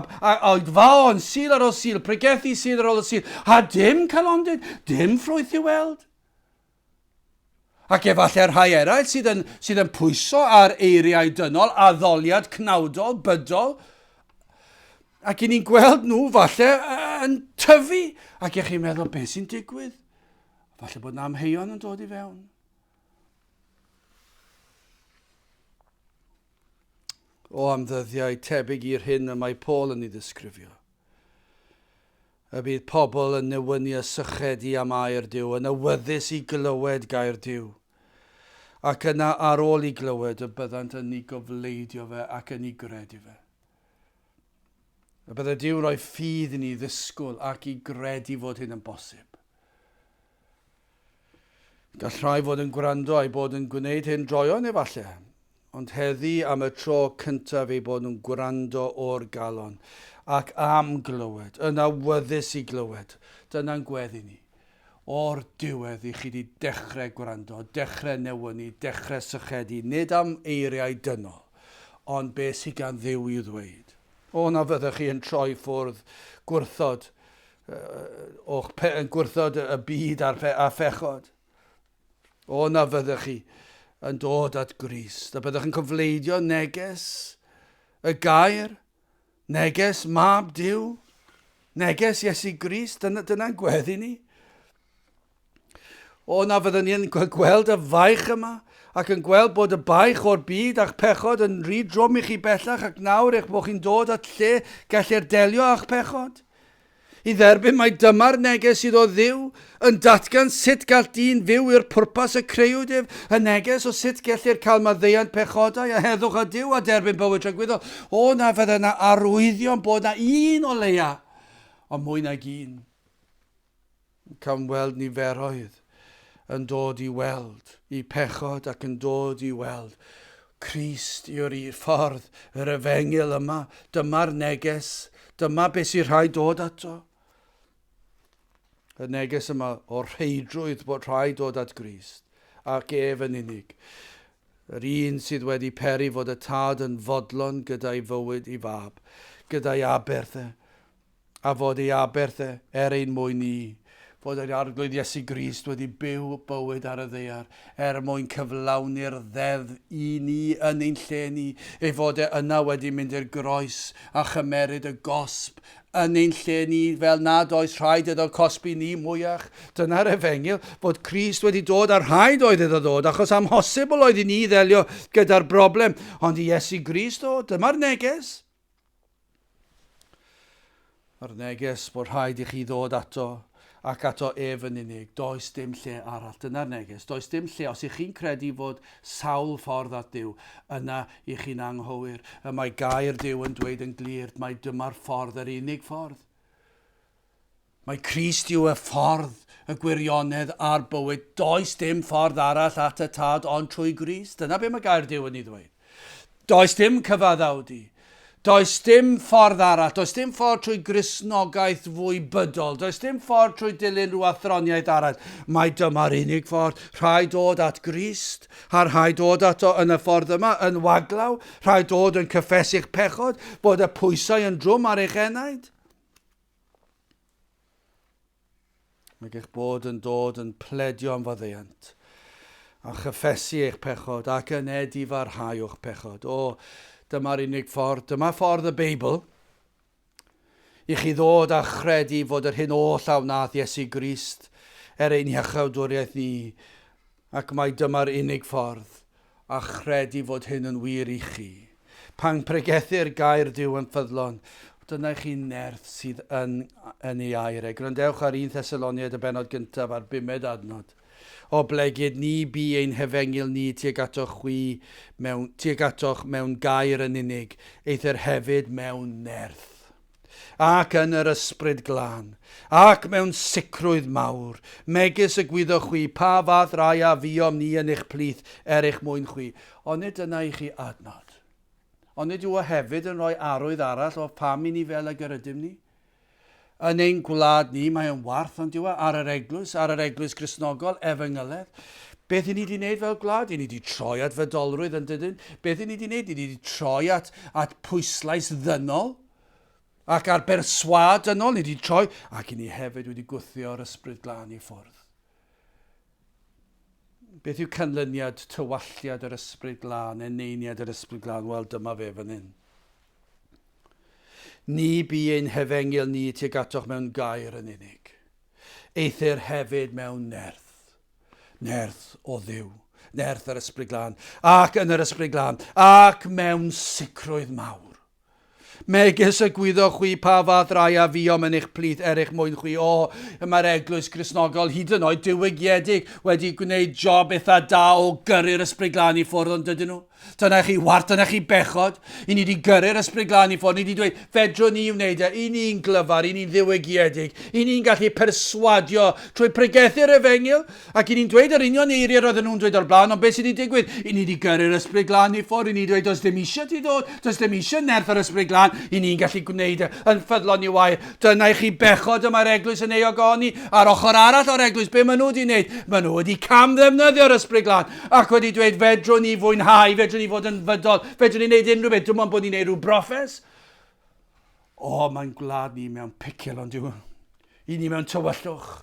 oedfaon, syl ar ôl syl, pregethu syl ar ôl syl, a dim calondyd, dim ffrwyth i weld. Ac efallai rhai eraill sydd yn pwyso ar eiriau dynol, addoliad cnawdol, bydol. Ac i ni'n gweld nhw falle yn tyfu. Ac i chi'n meddwl beth sy'n digwydd. Falle bod na amheuon yn dod i fewn. O am ddyddiau tebyg i'r hyn y mae Paul yn ei ddisgrifio. Y bydd pobl yn newynu y sychedu am air Duw, yn awyddus i glywed gair Duw. Ac yna ar ôl i glywed y byddant yn ei gofleidio fe ac yn ei gredu fe. Y bydde Duw roi ffydd i ni ddisgwyl ac i gredu fod hyn yn bosib. Gall rhai fod yn gwrando a'i bod yn gwneud hyn droion efallai, ond heddi am y tro cyntaf ei bod yn gwrando o'r galon ac am glywed, yn awyddus i glywed. Dyna'n gweddi ni. O'r diwedd i chi wedi dechrau gwrando, dechrau newynu, dechrau sychedu, nid am eiriau dynol, ond beth sydd gan Dduw i ddweud. O na fyddech chi yn troi ffwrdd gwrthod, gwrthod y byd a phechod. O na fyddech chi yn dod at Grist, a byddech yn cyfleidio neges y Gair, neges mab Duw, neges Iesu Grist, dyna'n gweddi ni. O na fyddwn ni'n gweld y faich yma, ac yn gweld bod y baich o'r byd a'ch pechod yn rhy drwm i chi bellach, ac nawr eich bod chi'n dod at lle gellir delio a'ch pechod. I dderbyn mai dyma'r neges iddo Dduw yn datgan sut gall dyn fyw i'r pwrpas y creuwdydd, y neges o sut gellir cael maddeuant pechodau a heddwch a Duw a derbyn bywyd rhagwyddol. O na fydda na arwyddion bod na un o leia, ond mwy nag un. Cawn weld niferoedd yn dod i weld i pechod ac yn dod i weld Crist yw'r ffordd, yr efengil yma, dyma'r neges, dyma beth sy'n rhaid dod ato. Y neges yma o'r rheidrwydd bod rhaid dod at Grist ac ef yn unig. Yr un sydd wedi peri fod y tad yn fodlon gyda'i fywyd i fab, gyda'i aberthau, a fod ei aberthau ein mwyn ni. Bod yr arglwydd Iesu Grist wedi byw bywyd ar y ddaear mwyn cyflawni'r ddeddf i ni yn ein lle ni, ei fod yna wedi mynd i'r groes a chymeryd y gosb yn ein lle ni, fel nad oes rhaid iddo cosbi ni mwyach. Dyna'r efengil, bod Crist wedi dod ar rhaid oedd iddo ddod, achos amhosibl oedd i ni ddelio gyda'r broblem, ond i Iesu Grist o, dyma'r neges. Yr neges bod rhaid i chi ddod ato, ac ato ef yn unig, does dim lle arall. Dyna'r neges. Does dim lle. Os ych chi'n credu fod sawl ffordd at Duw, yna i chi'n anghywir. Y mae gair Duw yn dweud yn glir, mae dyma'r ffordd, yr unig ffordd. Mae Crist yw y ffordd, y gwirionedd a'r bywyd. Does dim ffordd arall at y tad ond trwy Grist. Dyna be mae gair Duw yn ei ddweud. Does dim cyfaddawdi. Does dim ffordd arall, does dim ffordd trwy Gristnogaeth fwy bydol, does dim ffordd trwy dilyn rhyw athroniaeth arall. Mae dyma'r unig ffordd, rhaid dod at Grist, a rhaid dod ato yn y ffordd yma, yn waglaw, rhaid dod yn cyffesu'ch pechod, bod y pwysau yn drwm ar eich enaid. Mae eich bod yn dod yn pledio am faddeuant, a chyffesu eich pechod, ac yn edifarhau o'ch pechod. O, dyma'r unig ffordd, dyma ffordd y Beibl, i chi ddod a chredu fod yr hyn oll a wnaeth Iesu Grist ein iachawdwriaeth ni, ac mae dyma'r unig ffordd, a chredu fod hyn yn wir i chi. Pan pregethu'r gair Duw yn ffyddlon, dyna chi nerth sydd yn ei air. Grandewch ar 1 Thesaloniaid y bennod gyntaf ar 5 adnod. O blegyd ni bu ein hefengil ni tuag atoch mewn gair yn unig, eithir hefyd mewn nerth. Ac yn yr ysbryd glân, ac mewn sicrwydd mawr, megis y gwyddoch chwi, pa fath rai a fiom ni yn eich plith eich mwyn chwi. Ond nid yna i chi adnod. Ond nid yw o hefyd yn rhoi arwydd arall o pam i ni fel y gyrydym ni. Yn ein gwlad ni, mae yn warth ond yw ar yr eglwys Gristnogol, efengyledd. Beth i ni wedi wneud fel gwlad? I ni wedi troi at fydolrwydd yn dydyn. Beth i ni wedi wneud? I ni wedi troi at pwyslais ddynol ac ar berswad dynol. Ni wedi troi ac i ni hefyd wedi gwthio'r ysbryd glân i ffwrdd. Beth yw canlyniad tywalliad yr ysbryd glân, eneiniad yr ysbryd glân? Wel, dyma fe fan hyn. Ni bu ein hefengil ni tuag atoch mewn gair yn unig. Eithir hefyd mewn nerth. Nerth o ddiw. Nerth yr ysbryd glân. Ac yn yr ysbryd glân. Ac mewn sicrwydd mawr. Megis y gwyddo chwi pa fath rai a fiom yn eich plith erich mwyn chwi. Mae'r eglwys Gristnogol hyd yn oed diwygiedig wedi gwneud job eitha da o gyrru'r ysbryd glân i ffwrdd ond dydyn nhw. Dyna chi wart, dyna chi bechod. I ni wedi gyrru'r ysbryd glân i ffwrdd. Ni wedi dweud, fedrwn ni wneud e. I ni'n glyfar, i ni'n ddiwygiedig. I ni'n gallu perswadio trwy pregethu'r efengil. Ac i ni'n dweud yr union eiriau roedden nhw'n dweud o'r blaen. Ond beth sydd wedi digwydd? I ni wedi gyrru'r ysbryd glân i ffwrdd. I ni'n dweud, does dim eisiau ti ddod. Does dim eisiau nerth yr ysbryd glân. I ni'n gallu gwneud e yn ffyddlon i wair. Dyna i chi bechod yma'r eglwys yn ei ogoni. Ar ochr arall o'r eglwys, be maen nhw wedi wneud? Maen nhw wedi cam ddefnyddio'r ysbryd glân. Ac wedi dweud, fedrwn ni fwynhau, fedrwn ni fod yn fydol, fedrwn ni wneud unrhyw beth, dim ond bod ni'n wneud rhyw broffes. Mae'n gwlad ni mewn picil ond yw. I ni mewn tywyllwch.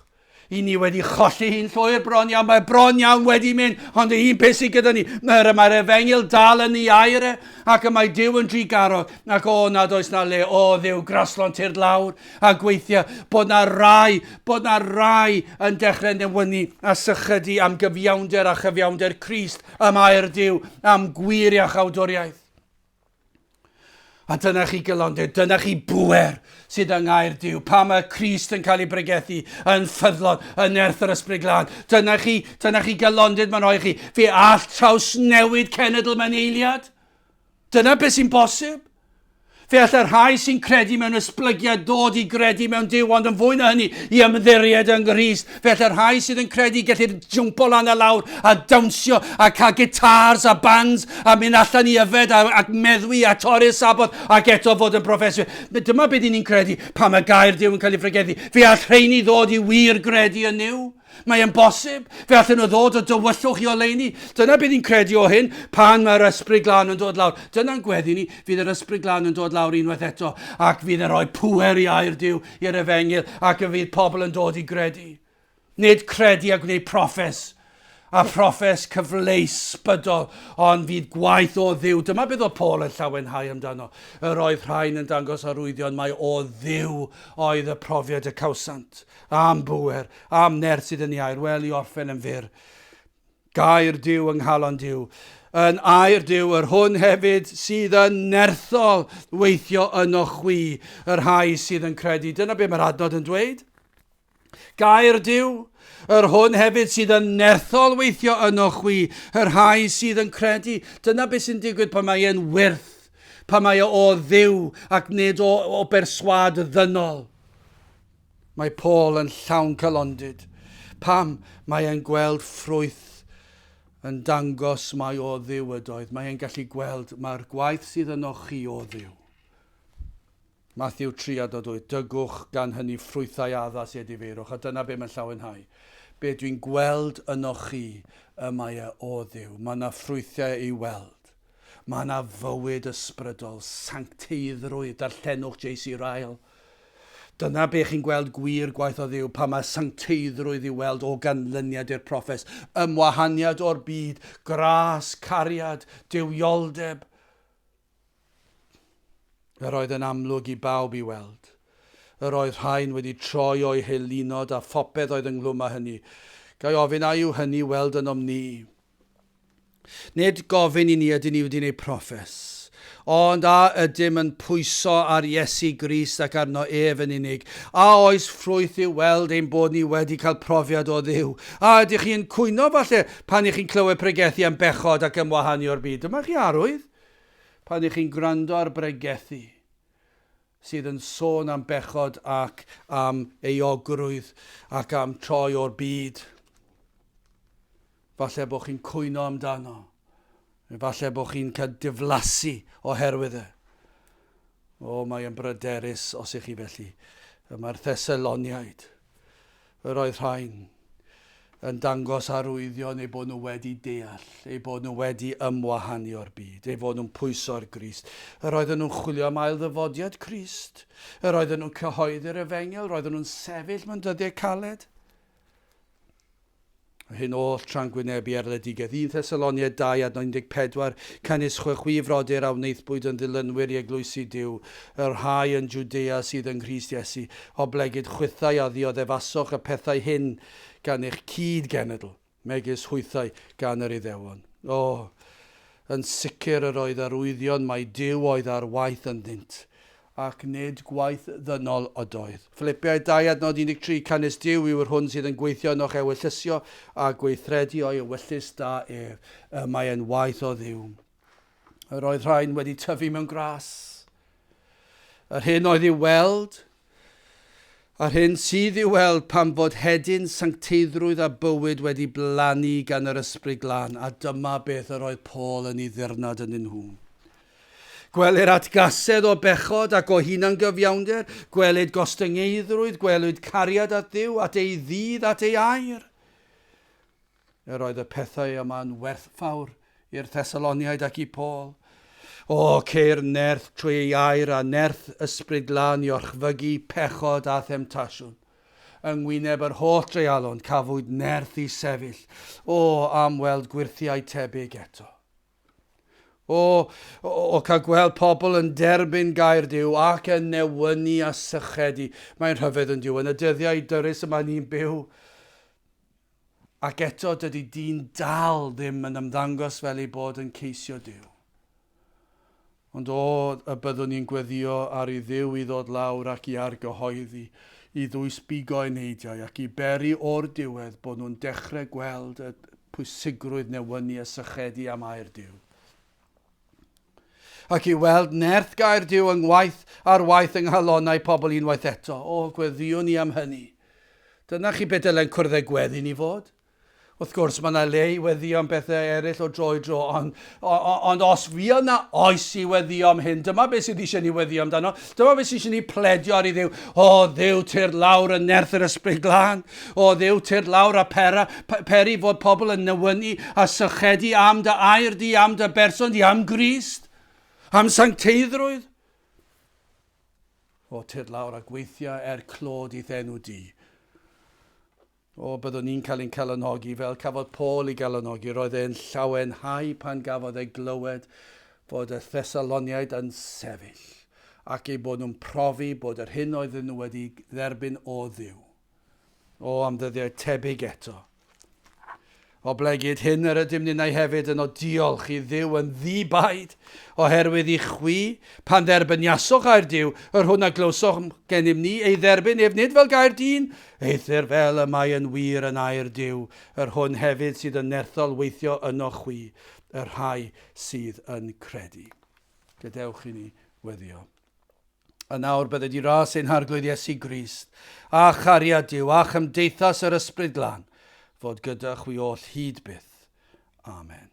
I ni wedi cholli hi'n llwyr bron iawn. Mae bron iawn wedi mynd, ond un peth sydd gyda ni. Mae'r efengil dal yn ei air ac mae Duw yn drigaro. Ac nad oes na le, Dduw, graslon tir lawr. A gweithio bod na rai yn dechrau newynu a sychydu am gyfiawnder a chyfiawnder Crist, am air Duw, am gwir a chawdwriaeth. A dyna chi gylondeb, dyna chi bwer sydd yng ngair Duw. Pa mae Crist yn cael ei bregethu yn ffyddlon, yn nerth yr ysbryd glân. Dyna chi gylondeb mae'n rhoi chi. Fe all traws newid cenedl mewn eiliad. Dyna beth sy'n bosib. Fe all yr rhai sy'n credu mewn esblygiad dod i gredu mewn Duw, ond yn fwy na hynny i ymddiried yng Nghrist. Fe all yr rhai sydd yn credu gallu'r jwmpo lan a lawr a dawnsio a cael gitars a bands a mynd allan i yfed a meddwi a torri'r sabodd ac eto fod yn proffesiwn. Dyma beth ni'n credu pan mae gair Duw yn cael ei fregethu. Fe all rheini ddod i wir gredu yn Duw. Mae'n bosib. Fe allan o ddod o dywyllwch i oleuni. Dyna beth ni'n credu o hyn pan mae'r ysbryd glân yn dod lawr. Dyna'n gweddi ni, fydd yr ysbryd glân yn dod lawr unwaith eto ac fydd yn rhoi pŵer i air Duw i'r efengil ac fydd pobl yn dod i gredu. Nid credu a gwneud proffes. A proffes cyfleus bydol, ond fydd gwaith o Dduw. Dyma beth o Paul yn llawenhau amdano. Yr oedd rhain yn dangos arwyddion mai o Dduw oedd y profiad y cawsant. Am bŵer, am nerth sydd yn ei air. Wel, i orffen yn fyr. Gair Duw yng nghalon Duw. Yn air Duw, yr hwn hefyd sydd yn nerthol weithio yno chwi, yr rhai sydd yn credu. Dyna beth mae'r adnod yn dweud. Gair Duw. Yr hwn hefyd sydd yn nerthol weithio yno chwi, yr rhai sydd yn credu. Dyna beth sy'n digwydd pan mae e'n wyrth, pan mae o Dduw ac nid o berswad ddynol. Mae Paul yn llawn calondyd. Pam mae e'n gweld ffrwyth yn dangos mai o Dduw ydoedd. Mae e'n gallu gweld mae'r gwaith sydd yno chi o Dduw. Matthew 3:8, dygwch gan hynny ffrwythau addas i edifeirwch. A dyna be mae'n llawenhau. Be dwi'n gweld yno chi y mae o Dduw. Mae yna ffrwythau i weld. Mae yna fywyd ysbrydol, sancteiddrwydd, darllenwch J.C. Ryle. Dyna be chi'n gweld gwir gwaith o Dduw, pa mae sancteiddrwydd i weld o ganlyniad i'r proffes, ymwahaniad o'r byd, gras, cariad, dywioldeb. Yr oedd yn amlwg i bawb i weld. Yr oedd rhain wedi troi o'i helinod a phopeth oedd ynglwm â hynny. Gai ofyn a yw hynny weld yn ni. Nid gofyn i ni ydyn ni wedi gwneud proffes, ond a ydym yn pwyso ar Iesu Grist ac arno ef yn unig. A oes ffrwyth i weld ein bod ni wedi cael profiad o Dduw. A ydych chi'n cwyno falle pan ych chi'n clywed pregethu am bechod ac ymwahanu o'r byd. Dyma chi arwydd pan ych chi'n gwrando ar bregethu sydd yn sôn am bechod ac am euogrwydd ac am troi o'r byd. Falle bod chi'n cwyno amdano. Falle bod chi'n cael diflasu oherwydd e. Mae'n bryderus os ych chi felly. Mae'r Thesaloniaid. Yr oedd rhain yn dangos arwyddion eu bod nhw wedi deall, eu bod nhw wedi ymwahanu o'r byd, eu bod nhw'n pwyso'r Grist. Yr oedden nhw'n chwilio am ail ddyfodiad Crist. Yr oedden nhw'n cyhoeddi'r efengil, yr oedden nhw'n sefyll mewn dyddiau caled. Hyn oll tra'n gwynebu arledigaeth. 1 Thesaloniaid 2:14, cynnes chwefrodyr a wneithbwyd yn ddilynwyr i eglwysu Duw, yr rhai yn Jwdea sydd yn Grist Iesu, o blegyd chwythau a ddioddefaswch y pethau hyn gan eich cyd genedl, megis hwythau gan yr Iddewon. Yn sicr yr oedd arwyddion mae Duw oedd ar waith yn ddynt, ac nid gwaith ddynol ydoedd. Philippiau 2:13, cynnes Duw yw'r hwn sydd yn gweithio yn o'ch ewyllysio a gweithredu o'i ewyllys da ef. Mae yn waith o Dduw. Yr oedd rhain wedi tyfu mewn gras. Yr hyn oedd i'w weld, a'r hyn sydd i'w weld pan fod hedyn sancteiddrwydd a bywyd wedi blannu gan yr ysbryd glân, a dyma beth yr oedd Paul yn ei ddirnad yn nhw. Gwelir atgasedd o bechod ac o hunan gyfiawnder, gwelid gostyngeidrwydd, gwelid cariad at Dduw, at ei ddydd, at ei air. Yr oedd y pethau yma'n werthfawr i'r Thesaloniaid ac i Paul. Ceir Nerth, Chwe ei air a Nerth ysbryd glân i orchfygu pechod a themtasiwn. Yng ngwyneb yr holl dreialon cafwyd Nerth i sefyll, am weld gwirthiau tebyg eto. Cael gweld pobl yn derbyn gair Duw ac yn newynu a sychedu. Mae'n rhyfedd yn Duw yn y dyddiau dyrys yma ni'n byw. Ac eto dydy dyn dal ddim yn ymddangos fel ei bod yn ceisio Duw. Ond y byddwn ni'n gweddio ar ei Dduw i ddod lawr ac i argyhoeddi, i ddwys bigo ei neidiau ac i beri o'r diwedd bod nhw'n dechrau gweld y pwysigrwydd newynu a sychedu am air Duw. Ac i weld Nerth gair Duw yng ngwaith ar waith yng nghalonnau pobl unwaith eto. Gweddiwn ni am hynny. Dyna chi beth dylen cwrdd gweddi ni fod. Wrth gwrs, mae yna le i weddio am bethau eraill o dro i dro, ond os fi yna oes i weddio am hyn, dyma beth sydd eisiau ni weddio amdano, dyma beth sydd eisiau ni pledio ar ei Dduw. Dduw tir lawr yn Nerth yr ysbryd glân, Dduw tir lawr a peri fod pobl yn newynu a sychedu am dy air di, am dy berson di, am Grist, am sancteiddrwydd. Tir lawr a gweithio clod i ddenw di. Byddwn ni'n cael ein calanogi fel cafodd Paul ei galanogi. Roedd e'n llawenhau pan gafodd ei glywed bod y Thesaloniaid yn sefyll ac ei bod nhw'n profi bod yr hyn oedd nhw wedi dderbyn o Dduw. Am ddyddiau tebyg eto. Blegyd hyn yr ydym ni'n hefyd yn o diolch i Dduw yn ddibaid oherwydd i chwi pan dderbyniaswch a'r Dduw yr hwn a glywsoch gennym ni ei dderbyn ef nid fel gair dyn, eithir fel y mae yn wir yn air Dduw, yr hwn hefyd sydd yn nerthol weithio yno chwi, yr rhai sydd yn credu. Gadewch i ni weddio. A nawr bydde di ras ein harglwydd Iesu Grist, a chariad Duw, a chymdeithas yr ysbryd glân, fod gyda chwi oll hyd byth. Amen.